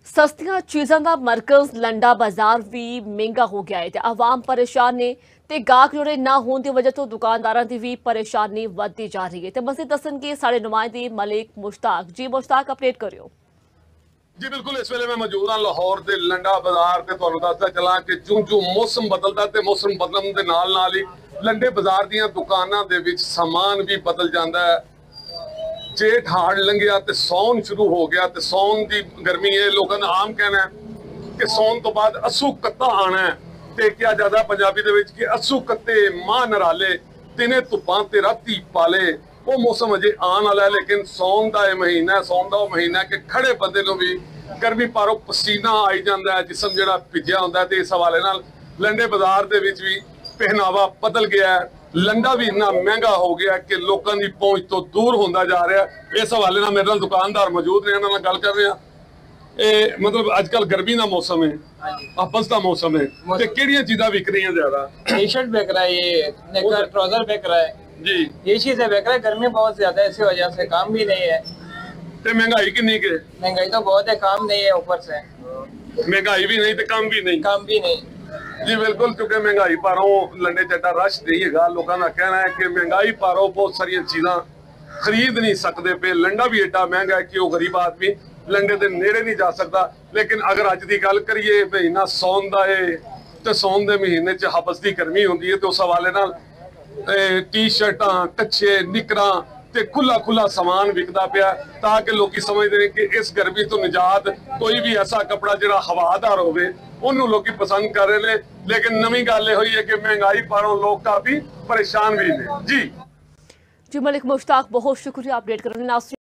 सस्तियां चीज़ों का मरकज़ लंडा बाजार भी महंगा हो गया है ते आवाम परेशान ने ते गाहक जोड़े ना होने की वजह तो दुकानदारों की भी परेशानी बढ़ती जा रही है। मज़ीद दसणगे साढ़े नुमाइंदे मलिक मुश्ताक। जी मुश्ताक, अपडेट करियो। जी बिल्कुल, इस वेले मैं मौजूद हाँ लाहौर के लंडा बाजार से। तुहानू दसदा चला कि जूं जूं मौसम बदलता ते मौसम बदलण दे नाल नाल ही लंडे बाजार दीयां दुकानां दे विच समान भी बदल जाता है। जेठ हाड़ लंघिया ते सौन शुरू हो गया ते सौन की गर्मी है। लोगों का आम कहना है कि सौन तो बाद अस्सू कत्ता आना है ते क्या ज्यादा पंजाबी दे विच कि अस्सू कत्ते मां नराले दिने धुप्पां ते राती पाले। वो मौसम अजे आने वाला है, लेकिन सौन का यह महीना है, सौन का वह महीना है कि खड़े बंदे नूं भी गर्मी पारों पसीना आई जाता है, जिसम जिहड़ा भिज्जिया हुंदा है। ते इस हवाले नाल लंडे बाजार दे विच भी पहनावा बदल गया है। लंडा भी इतना महंगा हो गया कि लोगों की पहुंच तो दूर होता जा रहा है। इस हवाले नाल मेरे नाल दुकानदार मौजूद ने, इन्हां नाल गल कर रहे हैं। मतलब अजकल गर्मी का मौसम है, आपस का मौसम है, ते किहड़ियां चीज़ां विक रही ज्यादा? टी शर्ट बिक रहा है, ये नेकर ट्राउजर बिक रहा है जी, ये चीजें बिक रहा है। गर्मी बहुत ज्यादा है, इसी वजह से काम भी नहीं है। ते महंगाई कितनी के? महंगाई तो बहुत है, काम नहीं है, ऊपर से महंगाई भी नहीं ते काम भी नहीं। काम भी नहीं। जी बिल्कुल, क्योंकि महंगाई पारों लंडे चट्टा रश नहीं है। लोगों का कहना है कि महंगाई पारों बहुत सारिया चीज़ां खरीद नहीं सकते पे। लंडा भी एडा महंगा है कि वह गरीब आदमी लंडे के नेड़े नहीं जा सकता। लेकिन अगर अज की गल करिए, महीना सौन का है तो सौन के महीने च हबस की गर्मी होंगी है, तो उस हवाले नाल टी शर्टां, कच्छे, निकरां ते खुला खुला समान विकदा पिया, ताकि लोग समझते हैं कि इस गर्मी तो निजात कोई भी ऐसा कपड़ा जिहड़ा हवादार होवे उन्होंने लोग पसंद कर रहे हैं। लेकिन नवी गल हुई है कि महंगाई पारों लोग काफी परेशान भी ने। जी जी मलिक मुश्ताक, बहुत शुक्रिया अपडेट करने।